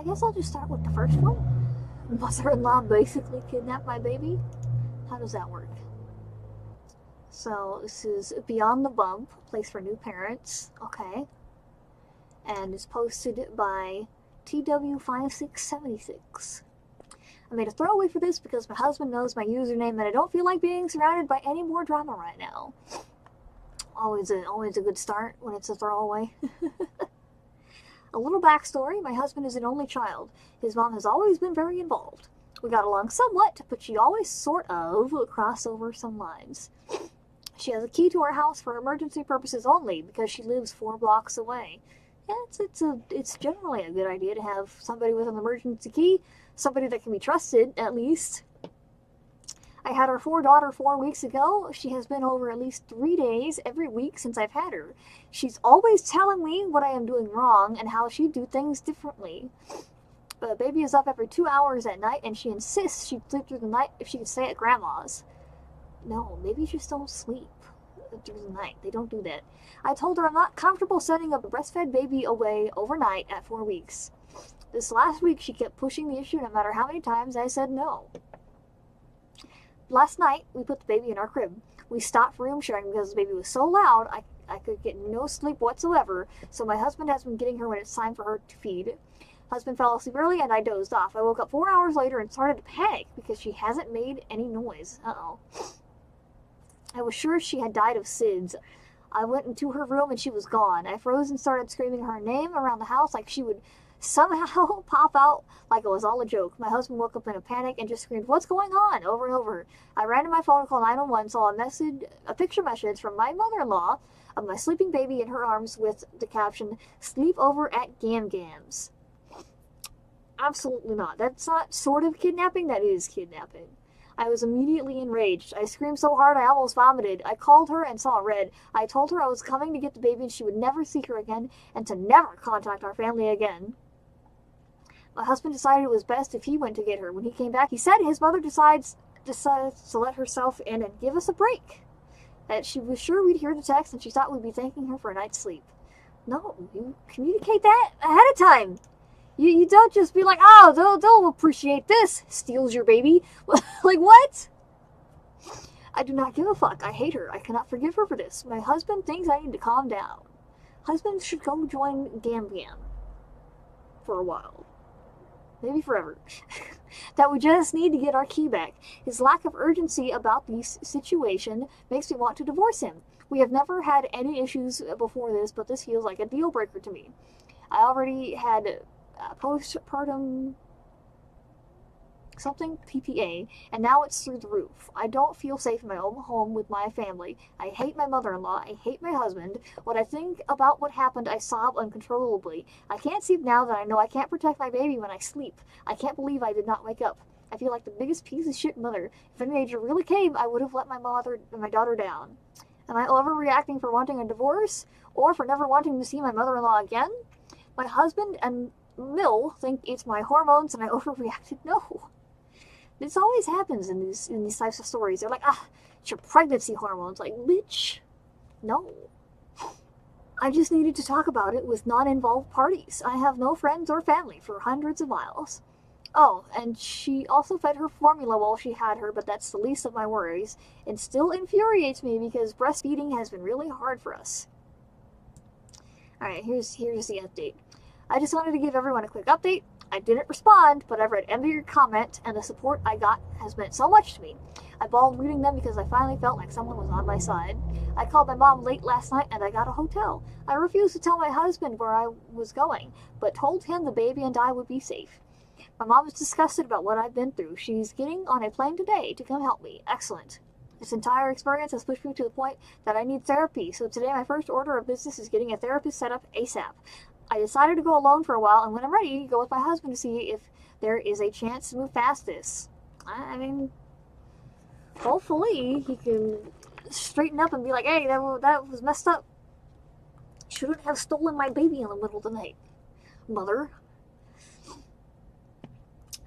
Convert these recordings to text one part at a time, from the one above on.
guess I'll just start with the first one. Mother-in-law basically kidnapped my baby. How does that work? So this is Beyond the Bump, place for new parents. Okay. And it's posted by TW5676. I made a throwaway for this because my husband knows my username and I don't feel like being surrounded by any more drama right now. Always a good start when it's a throwaway. A little backstory, my husband is an only child. His mom has always been very involved. We got along somewhat, but she always sort of crossed over some lines. She has a key to our house for emergency purposes only because she lives 4 blocks away. Yeah, it's generally a good idea to have somebody with an emergency key, somebody that can be trusted, at least. I had our daughter 4 weeks ago. She has been over at least 3 days every week since I've had her. She's always telling me what I am doing wrong and how she'd do things differently. The baby is up every 2 hours at night, and she insists she'd sleep through the night if she could stay at Grandma's. No, babies just don't sleep through the night. They don't do that. I told her I'm not comfortable sending a breastfed baby away overnight at 4 weeks. This last week, she kept pushing the issue no matter how many times I said no. Last night, we put the baby in our crib. We stopped room sharing because the baby was so loud, I could get no sleep whatsoever, so my husband has been getting her when it's time for her to feed. Husband fell asleep early and I dozed off. I woke up 4 hours later and started to panic because she hasn't made any noise. Uh-oh. I was sure she had died of SIDS. I went into her room and she was gone. I froze and started screaming her name around the house like she would somehow pop out like it was all a joke. My husband woke up in a panic and just screamed, "What's going on?" over and over. I ran to my phone and called 911, saw a picture message from my mother-in-law of my sleeping baby in her arms with the caption, "Sleep over at Gam Gam's." Absolutely not. That's not sort of kidnapping, that is kidnapping. I was immediately enraged. I screamed so hard I almost vomited. I called her and saw red. I told her I was coming to get the baby and she would never see her again and to never contact our family again. My husband decided it was best if he went to get her. When he came back, he said his mother decides to let herself in and give us a break. That she was sure we'd hear the text and she thought we'd be thanking her for a night's sleep. No, you communicate that ahead of time. You don't just be like, "Oh, they'll appreciate this." Steals your baby. Like, what? I do not give a fuck. I hate her. I cannot forgive her for this. My husband thinks I need to calm down. Husbands should go join Gam Gam. For a while. Maybe forever. That we just need to get our key back. His lack of urgency about this situation makes me want to divorce him. We have never had any issues before this, but this feels like a deal breaker to me. I already had postpartum something PPA, and now it's through the roof. I don't feel safe in my own home with my family. I hate my mother-in-law. I hate my husband. When I think about what happened, I sob uncontrollably. I can't sleep now that I know I can't protect my baby when I sleep. I can't believe I did not wake up. I feel like the biggest piece of shit mother. If any danger really came, I would have let my daughter down. Am I overreacting for wanting a divorce, or for never wanting to see my mother-in-law again? My husband and Mill think it's my hormones and I overreacted. No. This always happens in these types of stories. They're like, it's your pregnancy hormones. Like, bitch. No. I just needed to talk about it with non-involved parties. I have no friends or family for hundreds of miles. Oh, and she also fed her formula while she had her, but that's the least of my worries. It still infuriates me because breastfeeding has been really hard for us. Alright, here's the update. I just wanted to give everyone a quick update. I didn't respond, but I've read every comment, and the support I got has meant so much to me. I bawled reading them because I finally felt like someone was on my side. I called my mom late last night and I got a hotel. I refused to tell my husband where I was going, but told him the baby and I would be safe. My mom is disgusted about what I've been through. She's getting on a plane today to come help me. Excellent. This entire experience has pushed me to the point that I need therapy, so today my first order of business is getting a therapist set up ASAP. I decided to go alone for a while, and when I'm ready, go with my husband to see if there is a chance to move past this. I mean, hopefully he can straighten up and be like, "Hey, that was messed up. Shouldn't have stolen my baby in the middle of the night, mother."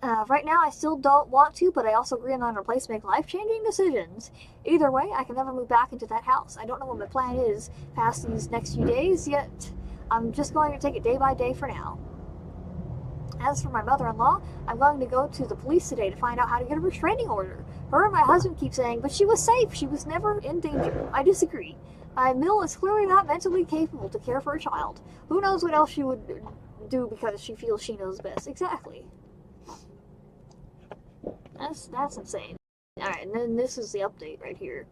Right now, I still don't want to, but I also agree on a place to make life-changing decisions. Either way, I can never move back into that house. I don't know what my plan is past these next few days yet. I'm just going to take it day by day for now. As for my mother-in-law, I'm going to go to the police today to find out how to get a restraining order. Her and my husband keep saying, but she was safe. She was never in danger. I disagree. Mill is clearly not mentally capable to care for a child. Who knows what else she would do because she feels she knows best. Exactly. That's insane. Alright, and then this is the update right here.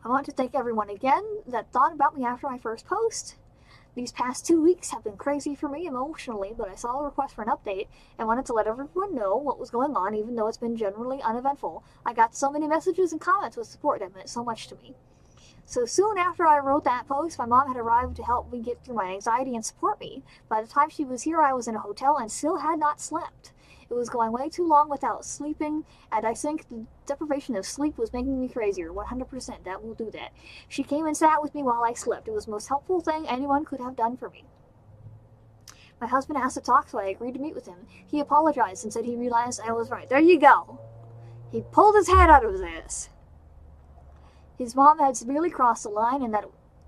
I want to thank everyone again that thought about me after my first post. These past 2 weeks have been crazy for me emotionally, but I saw a request for an update and wanted to let everyone know what was going on, even though it's been generally uneventful. I got so many messages and comments with support that meant so much to me. So soon after I wrote that post, my mom had arrived to help me get through my anxiety and support me. By the time she was here, I was in a hotel and still had not slept. It was going way too long without sleeping, and I think the deprivation of sleep was making me crazier. 100%, that will do that. She came and sat with me while I slept. It was the most helpful thing anyone could have done for me. My husband asked to talk, so I agreed to meet with him. He apologized and said he realized I was right. There you go. He pulled his head out of his ass. His mom had severely crossed the line, and that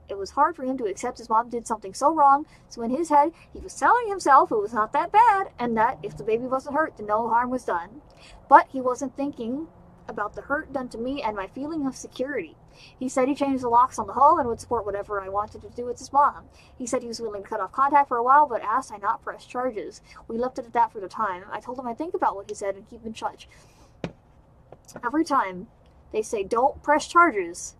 it was hard for him to accept his mom did something so wrong, so in his head, he was telling himself it was not that bad, and that if the baby wasn't hurt, then no harm was done. But he wasn't thinking about the hurt done to me and my feeling of security. He said he changed the locks on the home and would support whatever I wanted to do with his mom. He said he was willing to cut off contact for a while, but asked I not press charges. We left it at that for the time. I told him I'd think about what he said and keep in touch. Every time they say don't press charges,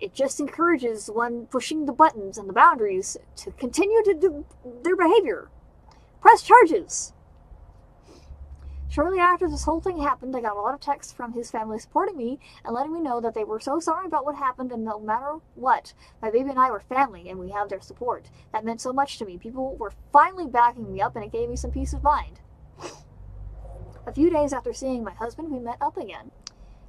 it just encourages the one pushing the buttons and the boundaries to continue to do their behavior. Press charges! Shortly after this whole thing happened, I got a lot of texts from his family supporting me and letting me know that they were so sorry about what happened, and no matter what, my baby and I were family and we have their support. That meant so much to me. People were finally backing me up, and it gave me some peace of mind. A few days after seeing my husband, we met up again.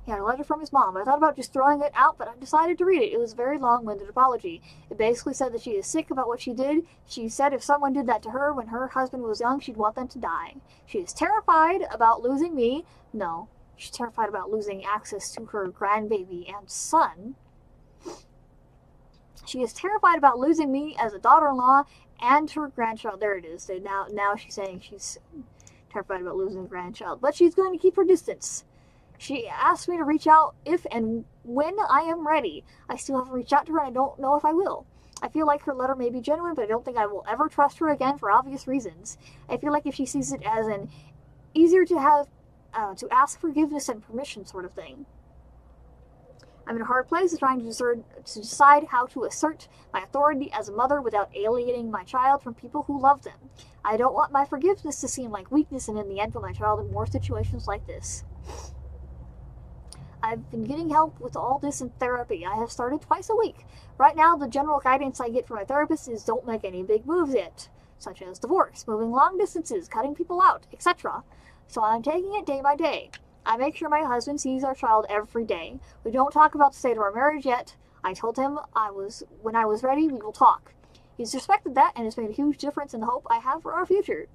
He had a letter from his mom. I thought about just throwing it out, but I decided to read it. It was a very long-winded apology. It basically said that she is sick about what she did. She said if someone did that to her when her husband was young, she'd want them to die. She is terrified about losing me. No, she's terrified about losing access to her grandbaby and son. She is terrified about losing me as a daughter-in-law and her grandchild. There it is. Now she's saying she's terrified about losing a grandchild. But she's going to keep her distance. She asked me to reach out if and when I am ready. I still haven't reached out to her, and I don't know if I will. I feel like her letter may be genuine, but I don't think I will ever trust her again for obvious reasons. I feel like if she sees it as an easier to have to ask forgiveness and permission sort of thing. I'm in a hard place trying to decide how to assert my authority as a mother without alienating my child from people who love them. I don't want my forgiveness to seem like weakness and in the end put my child in more situations like this. I've been getting help with all this in therapy. I have started twice a week. Right now, the general guidance I get from my therapist is don't make any big moves yet, such as divorce, moving long distances, cutting people out, etc. So I'm taking it day by day. I make sure my husband sees our child every day. We don't talk about the state of our marriage yet. I told him when I was ready, we will talk. He's respected that, and it's made a huge difference in the hope I have for our future.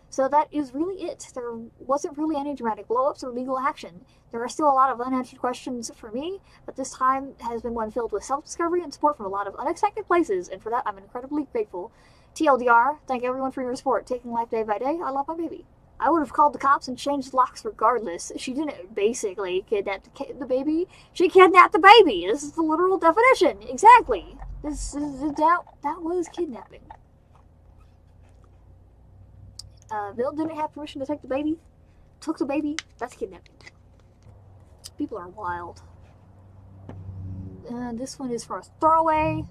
So that is really it. There wasn't really any dramatic blow-ups or legal action. There are still a lot of unanswered questions for me, but this time has been one filled with self-discovery and support from a lot of unexpected places, and for that I'm incredibly grateful. TLDR, thank everyone for your support. Taking life day by day, I love my baby. I would have called the cops and changed the locks regardless. She didn't basically kidnap the baby. She kidnapped the baby. This is the literal definition. Exactly. That was kidnapping. Bill didn't have permission to take the baby. Took the baby. That's kidnapping. People are wild. This one is for a throwaway.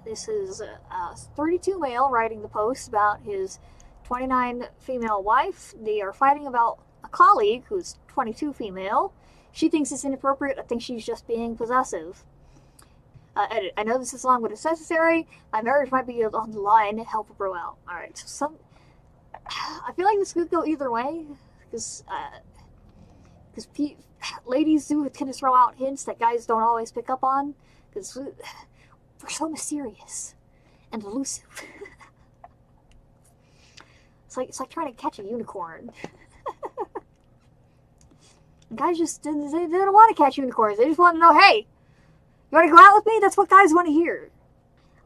This is a 32 male writing the post about his 29 female wife. They are fighting about a colleague who's 22 female. She thinks it's inappropriate. I think she's just being possessive. Edit. I know this is long, but it's necessary. My marriage might be on the line. Help a bro out. Alright, so I feel like this could go either way. Because ladies do tend to throw out hints that guys don't always pick up on. Because we're so mysterious and elusive. It's like trying to catch a unicorn. Guys they don't want to catch unicorns. They just want to know, hey, you want to go out with me? That's what guys want to hear.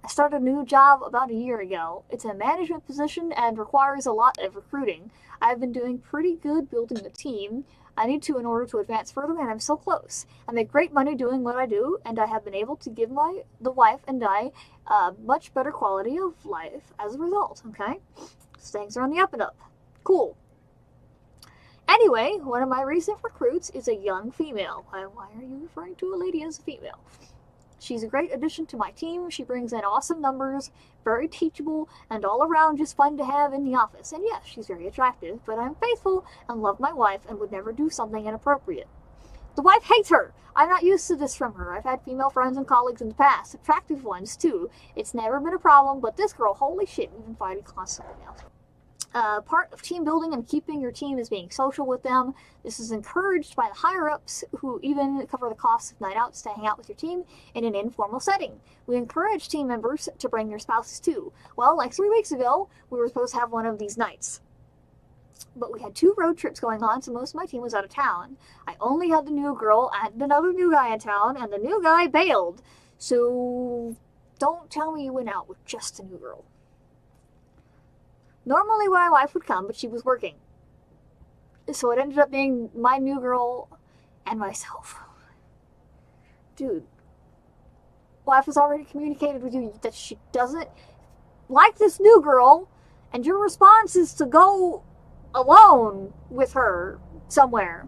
I I started a new job about a year ago. It's a management position and requires a lot of recruiting. I've been doing pretty good building a team. I need to in order to advance further, and I'm so close. I make great money doing what I do, and I have been able to give the wife and I much better quality of life as a result. Okay, so things are on the up and up. Cool. Anyway, one of my recent recruits is a young female. Why are you referring to a lady as a female? She's a great addition to my team. She brings in awesome numbers, very teachable, and all around just fun to have in the office. And yes, she's very attractive, but I'm faithful and love my wife and would never do something inappropriate. The wife hates her. I'm not used to this from her. I've had female friends and colleagues in the past, attractive ones too. It's never been a problem, but this girl, holy shit, we've been fighting constantly now. Part of team building and keeping your team is being social with them. This is encouraged by the higher-ups who even cover the cost of night outs to hang out with your team in an informal setting. We encourage team members to bring their spouses too. Well, like 3 weeks ago, we were supposed to have one of these nights. But we had 2 road trips going on, so most of my team was out of town. I only had the new girl and another new guy in town, and the new guy bailed. So don't tell me you went out with just the new girl. Normally my wife would come, but she was working. So it ended up being my new girl and myself. Dude, wife has already communicated with you that she doesn't like this new girl, and your response is to go alone with her somewhere.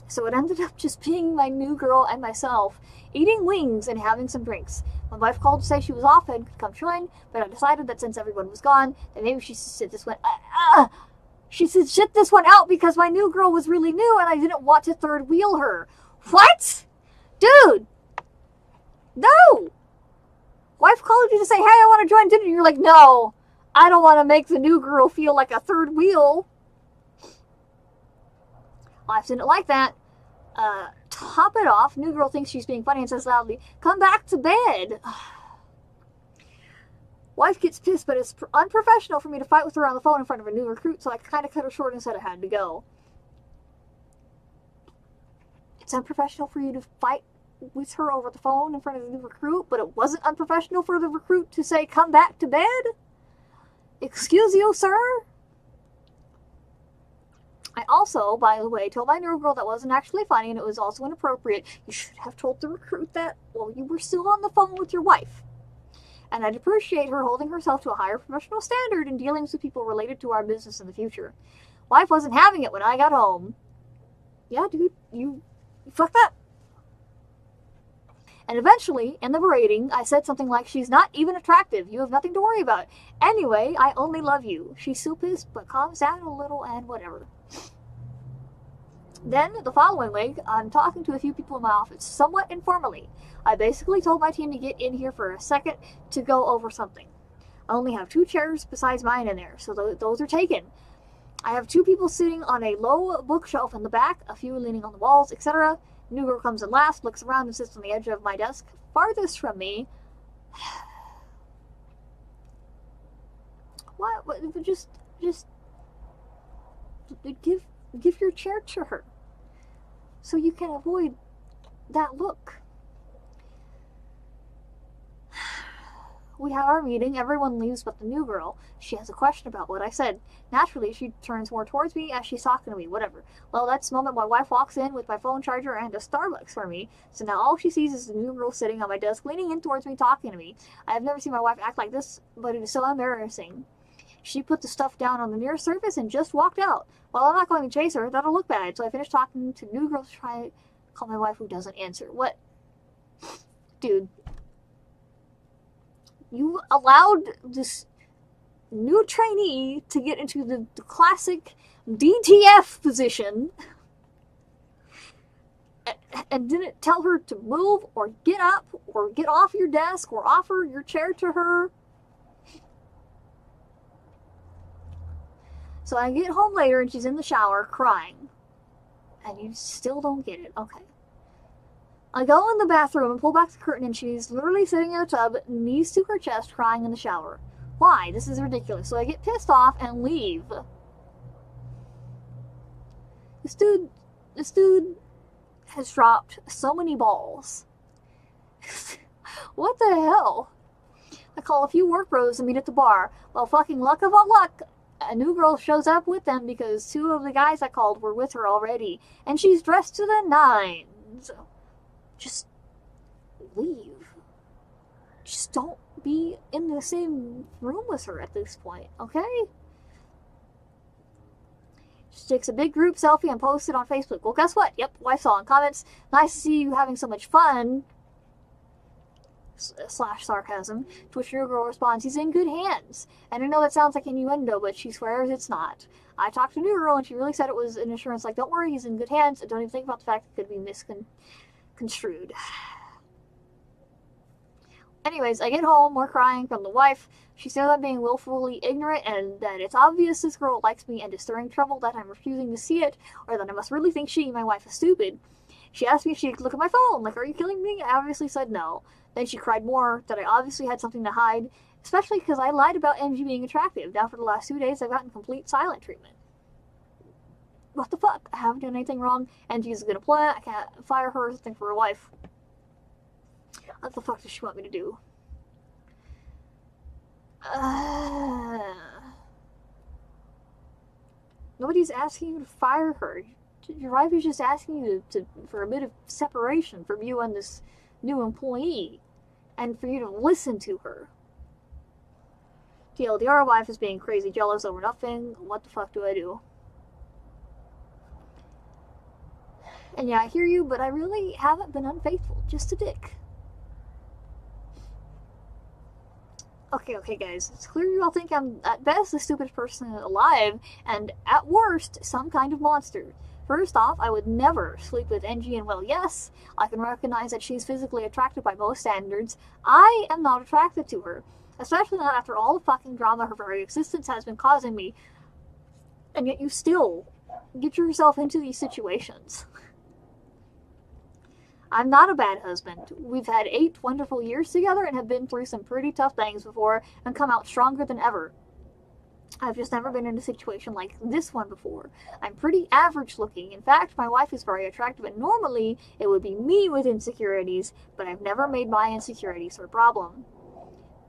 So it ended up just being my new girl and myself, eating wings and having some drinks. My wife called to say she was off and could come join, but I decided that since everyone was gone, that maybe she should sit this one. She said shit this one out because my new girl was really new and I didn't want to third wheel her. What? Dude! No! Wife called you to say, hey, I want to join dinner. You're like, no, I don't want to make the new girl feel like a third wheel. Wife didn't like that. Top it off, new girl thinks she's being funny and says loudly, come back to bed. Wife gets pissed, but it's unprofessional for me to fight with her on the phone in front of a new recruit, so I kind of cut her short and said I had to go. It's unprofessional for you to fight with her over the phone in front of the new recruit, but it wasn't unprofessional for the recruit to say, come back to bed? Excuse you, sir? I also, by the way, told my new girl that wasn't actually funny and it was also inappropriate. You should have told the recruit that while you were still on the phone with your wife. And I'd appreciate her holding herself to a higher professional standard in dealings with people related to our business in the future. Wife wasn't having it when I got home. Yeah, dude, you fucked up. And eventually, in the berating, I said something like, she's not even attractive. You have nothing to worry about. Anyway, I only love you. She's so pissed, but calms down a little and whatever. Then, the following week, I'm talking to a few people in my office, somewhat informally. I basically told my team to get in here for a second to go over something. I only have 2 chairs besides mine in there, so those are taken. I have 2 people sitting on a low bookshelf in the back, a few leaning on the walls, etc. New girl comes in last, looks around, and sits on the edge of my desk, farthest from me. What? Just give your chair to her, so you can avoid that look. We have our meeting, everyone leaves but the new girl. She has a question about what I said. Naturally, she turns more towards me as she's talking to me, whatever. Well, that's the moment my wife walks in with my phone charger and a Starbucks for me. So now all she sees is the new girl sitting on my desk, leaning in towards me, talking to me. I have never seen my wife act like this, but it is so embarrassing. She put the stuff down on the nearest surface and just walked out. Well, I'm not going to chase her, that'll look bad. So I finished talking to new girl to try to call my wife, who doesn't answer. What? Dude. You allowed this new trainee to get into the classic DTF position and didn't tell her to move or get up or get off your desk or offer your chair to her. So I get home later and she's in the shower crying. And you still don't get it. Okay. I go in the bathroom and pull back the curtain and she's literally sitting in a tub, knees to her chest, crying in the shower. Why? This is ridiculous. So I get pissed off and leave. This dude has dropped so many balls. What the hell? I call a few work bros and meet at the bar. Well, fucking luck of all luck, a new girl shows up with them because two of the guys I called were with her already, and she's dressed to the nines. Just leave. Just don't be in the same room with her at this point, okay? She takes a big group selfie and posts it on Facebook. Well, guess what? Yep, wife saw in comments. Nice to see you having so much fun. Slash sarcasm. To which your girl responds, he's in good hands. And I know that sounds like innuendo, but she swears it's not. I talked to New Girl and she really said it was an assurance like, don't worry, he's in good hands, and don't even think about the fact it could be misconstrued. Anyways, I get home, more crying from the wife. She says I'm being willfully ignorant and that it's obvious this girl likes me and is stirring trouble, that I'm refusing to see it, or that I must really think she, my wife, is stupid. She asked me if she could look at my phone, like, are you killing me? I obviously said no. Then she cried more, that I obviously had something to hide, especially because I lied about NG being attractive. Now for the last 2 days, I've gotten complete silent treatment. What the fuck? I haven't done anything wrong. NG's a good employee. I can't fire her or something for a wife. What the fuck does she want me to do? Nobody's asking you to fire her. Your wife is just asking you for a bit of separation from you and this new employee, and for you to listen to her. TLDR, wife is being crazy jealous over nothing. What the fuck do I do? And yeah, I hear you, but I really haven't been unfaithful. Just a dick. Okay, guys. It's clear you all think I'm, at best, the stupidest person alive, and at worst, some kind of monster. First off, I would never sleep with NG, and well, yes, I can recognize that she's physically attractive by most standards. I am not attracted to her. Especially not after all the fucking drama her very existence has been causing me. And yet you still get yourself into these situations. I'm not a bad husband. We've had 8 wonderful years together and have been through some pretty tough things before and come out stronger than ever. I've just never been in a situation like this one before. I'm pretty average looking. In fact, my wife is very attractive, and normally it would be me with insecurities, but I've never made my insecurities her problem.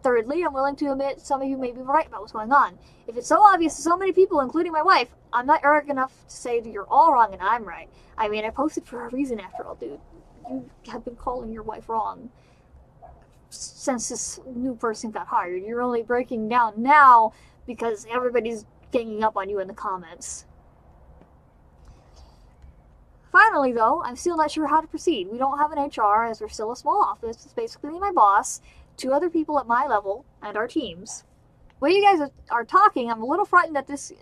Thirdly, I'm willing to admit some of you may be right about what's going on. If it's so obvious to so many people, including my wife, I'm not arrogant enough to say that you're all wrong and I'm right. I mean, I posted for a reason after all, dude. You have been calling your wife wrong since this new person got hired. You're only breaking down now because everybody's ganging up on you in the comments. Finally, though, I'm still not sure how to proceed. We don't have an HR, as we're still a small office. It's basically me and my boss, 2 other people at my level, and our teams. When you guys are talking, I'm a little frightened that this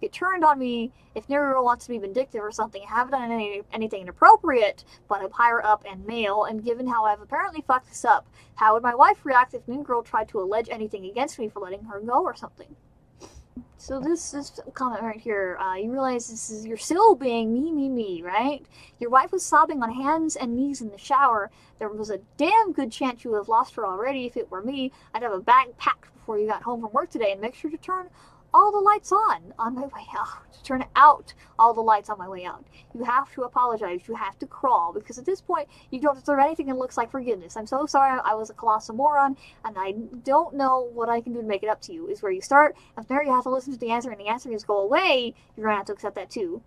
get turned on me if Nero wants to be vindictive or something. I haven't done anything inappropriate, but I'm higher up and male, and given how I've apparently fucked this up, how would my wife react if New Girl tried to allege anything against me for letting her go or something? So this comment right here, you realize you're still being me, right? Your wife was sobbing on hands and knees in the shower. There was a damn good chance you would have lost her already. If it were me, I'd have a bag packed before you got home from work today, and make sure to turn all the lights on my way out. To turn out all the lights on my way out. You have to apologize. You have to crawl, because at this point, you don't deserve anything that looks like forgiveness. I'm so sorry I was a colossal moron, and I don't know what I can do to make it up to you, is where you start. And from there, you have to listen to the answer, and the answer is go away. You're going to have to accept that, too.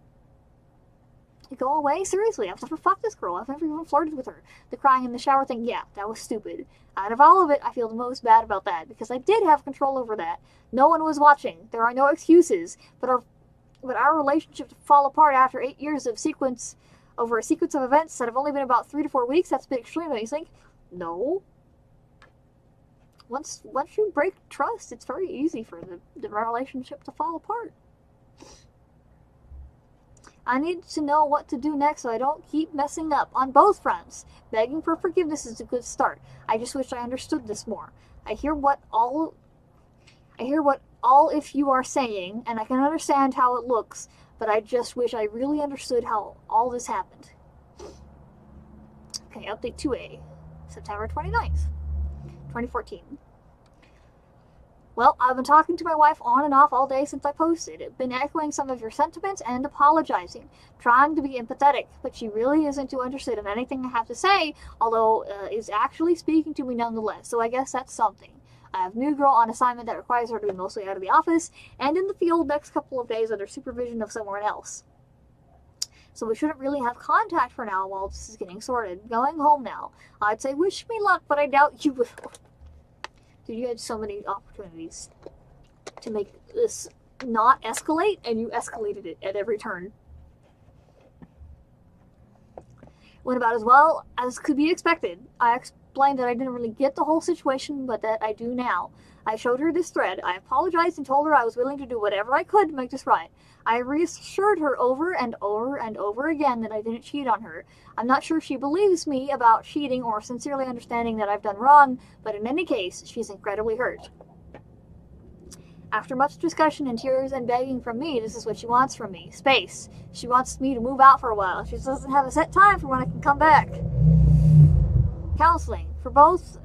Go away? Seriously, I've never fucked this girl. I've never even flirted with her. The crying in the shower thing, yeah, that was stupid. Out of all of it, I feel the most bad about that, because I did have control over that. No one was watching. There are no excuses. But our relationship to fall apart after 8 years of over a sequence of events that have only been about 3 to 4 weeks, that's a bit extreme, don't you think? No. Once you break trust, it's very easy for the relationship to fall apart. I need to know what to do next so I don't keep messing up on both fronts. Begging for forgiveness is a good start. I just wish I understood this more. I hear what all if you are saying, and I can understand how it looks, but I just wish I really understood how all this happened. Okay, update 2A, September 29th, 2014. Well, I've been talking to my wife on and off all day since I posted. Been echoing some of your sentiments and apologizing, trying to be empathetic, but she really isn't too interested in anything I have to say, although is actually speaking to me nonetheless, so I guess that's something. I have new girl on assignment that requires her to be mostly out of the office and in the field next couple of days under supervision of someone else. So we shouldn't really have contact for now while this is getting sorted. Going home now. I'd say wish me luck, but I doubt you will. Dude, you had so many opportunities to make this not escalate, and you escalated it at every turn. Went about as well as could be expected. I explained that I didn't really get the whole situation, but that I do now. I showed her this thread. I apologized and told her I was willing to do whatever I could to make this right. I reassured her over and over and over again that I didn't cheat on her. I'm not sure she believes me about cheating or sincerely understanding that I've done wrong, but in any case, she's incredibly hurt. After much discussion and tears and begging from me, this is what she wants from me. Space. She wants me to move out for a while. She doesn't have a set time for when I can come back. Counseling. For both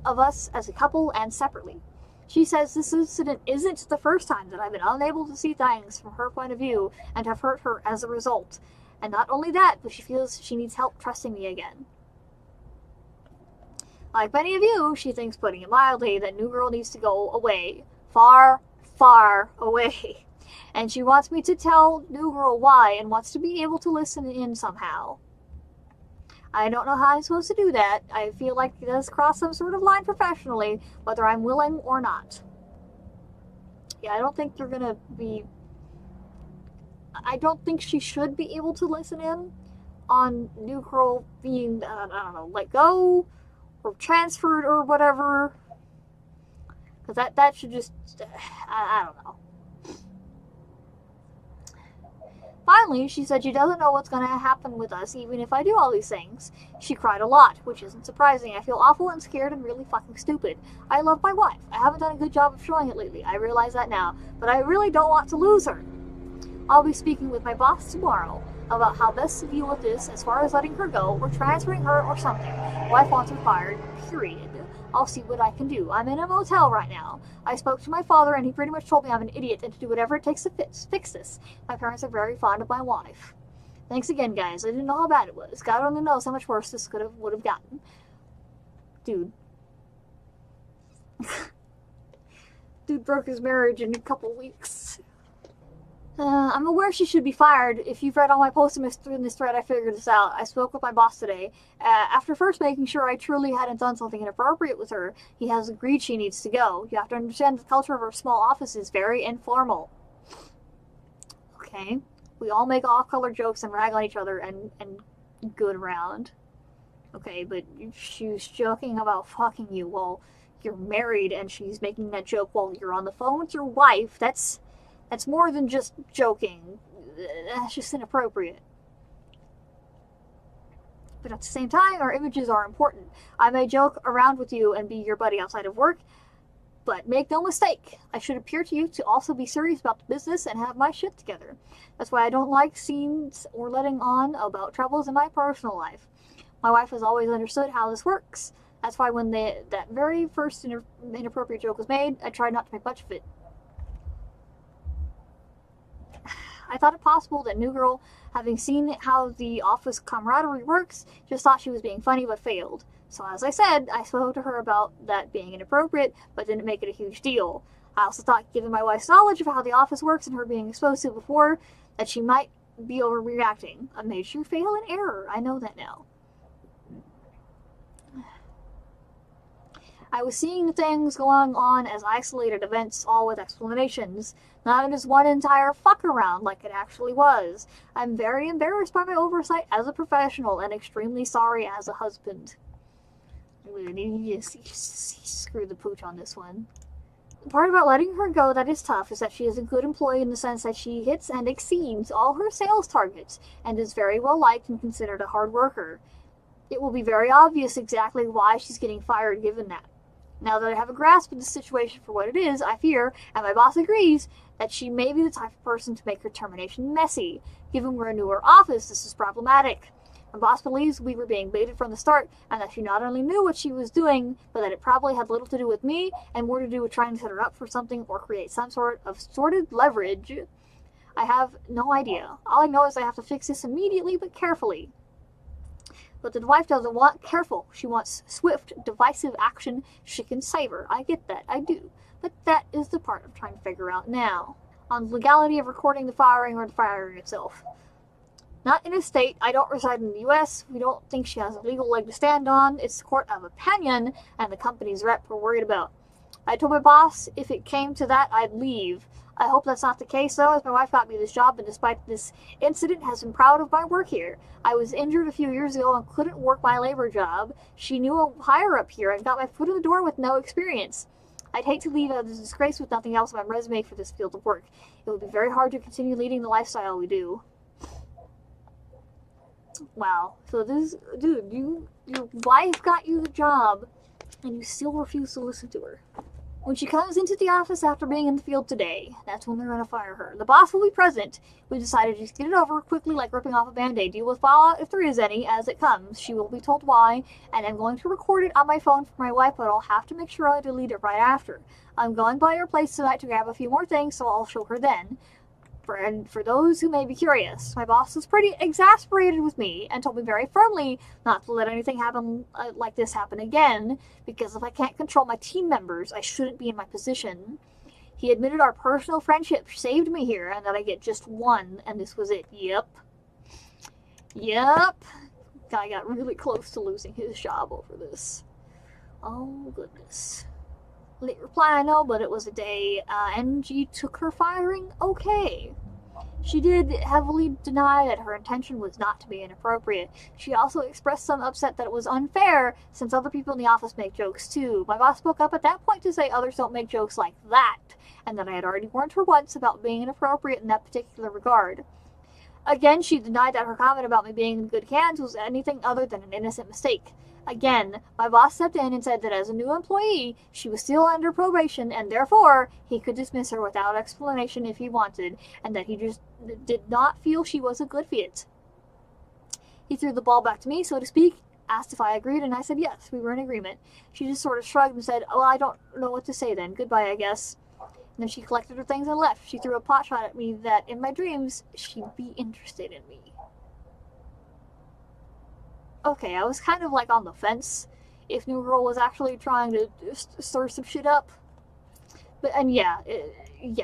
of us as a couple and separately. She says this incident isn't the first time that I've been unable to see things from her point of view and have hurt her as a result. And not only that, but she feels she needs help trusting me again. Like many of you, she thinks, putting it mildly, that new girl needs to go away. Far, far away. And she wants me to tell new girl why and wants to be able to listen in somehow. I don't know how I'm supposed to do that. I feel like it does cross some sort of line professionally, whether I'm willing or not. Yeah, I don't think you're gonna be... I don't think she should be able to listen in on new girl being, I don't know, let go or transferred or whatever. Because that should just... I don't know. Finally, she said she doesn't know what's going to happen with us even if I do all these things. She cried a lot, which isn't surprising. I feel awful and scared and really fucking stupid. I love my wife. I haven't done a good job of showing it lately. I realize that now. But I really don't want to lose her. I'll be speaking with my boss tomorrow about how best to deal with this as far as letting her go or transferring her or something. Wife wants her fired, period. I'll see what I can do. I'm in a motel right now. I spoke to my father and he pretty much told me I'm an idiot and to do whatever it takes to fix this. My parents are very fond of my wife. Thanks again, guys. I didn't know how bad it was. God only knows how much worse this would have gotten. Dude. Dude broke his marriage in a couple weeks. I'm aware she should be fired. If you've read all my posts in this thread, I figured this out. I spoke with my boss today. After first making sure I truly hadn't done something inappropriate with her, he has agreed she needs to go. You have to understand the culture of our small office is very informal. Okay. We all make off-color jokes and rag on each other and good around. Okay, but she's joking about fucking you while you're married and she's making that joke while you're on the phone with your wife. That's more than just joking. That's just inappropriate. But at the same time, our images are important. I may joke around with you and be your buddy outside of work, but make no mistake, I should appear to you to also be serious about the business and have my shit together. That's why I don't like scenes or letting on about troubles in my personal life. My wife has always understood how this works. That's why when that very first inappropriate joke was made, I tried not to make much of it. I thought it possible that new girl, having seen how the office camaraderie works, just thought she was being funny but failed. So as I said, I spoke to her about that being inappropriate, but didn't make it a huge deal. I also thought, given my wife's knowledge of how the office works and her being exposed to it before, that she might be overreacting. A major fatal in error. I know that now. I was seeing things going on as isolated events, all with explanations, not as one entire fuck around like it actually was. I'm very embarrassed by my oversight as a professional and extremely sorry as a husband. He screwed the pooch on this one. The part about letting her go that is tough is that she is a good employee in the sense that she hits and exceeds all her sales targets and is very well liked and considered a hard worker. It will be very obvious exactly why she's getting fired given that. Now that I have a grasp of the situation for what it is, I fear, and my boss agrees, that she may be the type of person to make her termination messy. Given we're a newer office, this is problematic. My boss believes we were being baited from the start, and that she not only knew what she was doing, but that it probably had little to do with me, and more to do with trying to set her up for something or create some sort of sordid leverage. I have no idea. All I know is I have to fix this immediately but carefully. But the wife doesn't want careful. She wants swift, divisive action. She can savor. I get that. I do. But that is the part I'm trying to figure out now. On the legality of recording the firing or the firing itself. Not in a state. I don't reside in the U.S. We don't think she has a legal leg to stand on. It's the court of opinion, and the company's rep we're worried about. I told my boss if it came to that, I'd leave. I hope that's not the case, though, as my wife got me this job, and despite this incident, has been proud of my work here. I was injured a few years ago and couldn't work my labor job. She knew a higher up here and got my foot in the door with no experience. I'd hate to leave as a disgrace with nothing else on my resume for this field of work. It would be very hard to continue leading the lifestyle we do. Wow. So this, dude, your wife got you the job, and you still refuse to listen to her. When she comes into the office after being in the field today, that's when they're going to fire her. The boss will be present. We decided to just get it over quickly like ripping off a band-aid. Deal with fallout if there is any as it comes. She will be told why, and I'm going to record it on my phone for my wife, but I'll have to make sure I delete it right after. I'm going by her place tonight to grab a few more things, so I'll show her then. For those who may be curious, my boss was pretty exasperated with me and told me very firmly not to let anything happen like this happen again, because if I can't control my team members, I shouldn't be in my position. He admitted our personal friendship saved me here and that I get just one, and this was it. Yep. Guy got really close to losing his job over this. Oh, goodness. Late reply, I know, but it was a day. NG took her firing okay. She did heavily deny that her intention was not to be inappropriate. She also expressed some upset that it was unfair, since other people in the office make jokes too. My boss spoke up at that point to say others don't make jokes like that, and that I had already warned her once about being inappropriate in that particular regard. Again, she denied that her comment about me being in good hands was anything other than an innocent mistake. Again, my boss stepped in and said that as a new employee, she was still under probation, and therefore, he could dismiss her without explanation if he wanted, and that he just did not feel she was a good fit. He threw the ball back to me, so to speak, asked if I agreed, and I said yes, we were in agreement. She just sort of shrugged and said, oh, I don't know what to say then, goodbye, I guess. And then she collected her things and left. She threw a pot shot at me that, in my dreams, she'd be interested in me. Okay, I was kind of like on the fence if New Girl was actually trying to stir some shit up. And yeah,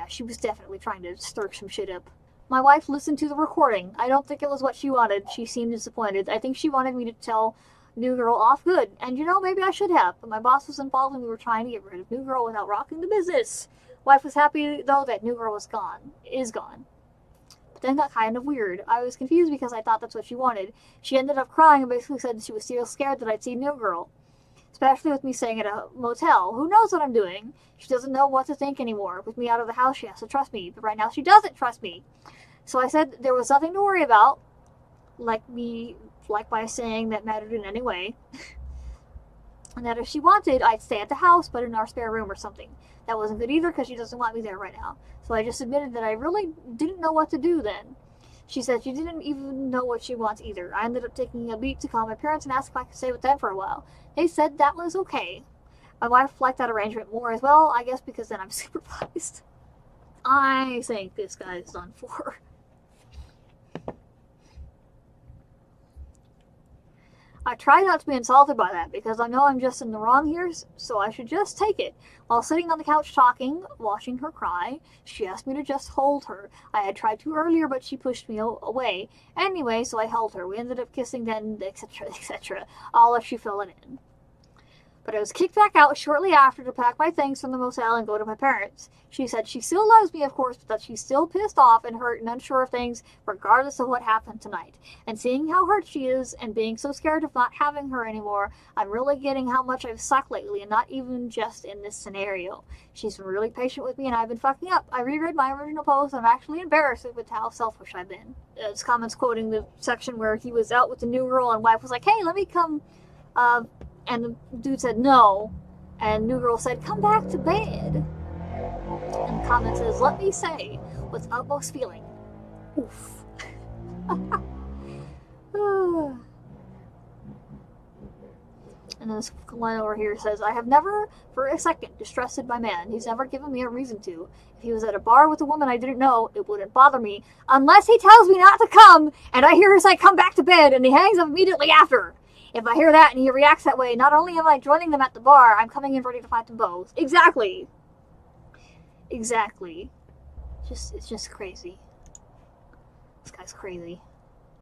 she was definitely trying to stir some shit up. My wife listened to the recording. I don't think it was what she wanted. She seemed disappointed. I think she wanted me to tell New Girl off good. And maybe I should have. But my boss was involved and we were trying to get rid of New Girl without rocking the business. Wife was happy, though, that New Girl was gone. Is gone. Then got kind of weird. I was confused because I thought that's what she wanted. She ended up crying and basically said she was still scared that I'd see New Girl. Especially with me staying at a motel. Who knows what I'm doing? She doesn't know what to think anymore. With me out of the house, she has to trust me. But right now, she doesn't trust me. So I said there was nothing to worry about. Like by saying that mattered in any way. And that if she wanted, I'd stay at the house, but in our spare room or something. That wasn't good either because she doesn't want me there right now. So I just admitted that I really didn't know what to do then. She said she didn't even know what she wants either. I ended up taking a beat to call my parents and ask if I could stay with them for a while. They said that was okay. My wife liked that arrangement more as well, I guess because then I'm supervised. I think this guy's done for. I try not to be insulted by that because I know I'm just in the wrong here, so I should just take it. While sitting on the couch talking, watching her cry, she asked me to just hold her. I had tried to earlier, but she pushed me away. Anyway, so I held her. We ended up kissing then, etc., etc. All if she fell in. But I was kicked back out shortly after to pack my things from the motel and go to my parents. She said she still loves me, of course, but that she's still pissed off and hurt and unsure of things, regardless of what happened tonight. And seeing how hurt she is and being so scared of not having her anymore, I'm really getting how much I've sucked lately, and not even just in this scenario. She's been really patient with me, and I've been fucking up. I reread my original post, and I'm actually embarrassed with how selfish I've been. It's comments quoting the section where he was out with the New Girl, and wife was like, hey, let me come, and the dude said no, and New Girl said, come back to bed. And the comment says, let me say, with utmost feeling, oof. And this one over here says, I have never for a second distrusted my man. He's never given me a reason to. If he was at a bar with a woman I didn't know, it wouldn't bother me. Unless he tells me not to come, and I hear her say, come back to bed, and he hangs up immediately after. If I hear that and he reacts that way, not only am I joining them at the bar, I'm coming in ready to fight them both. Exactly. Exactly. It's just crazy. This guy's crazy.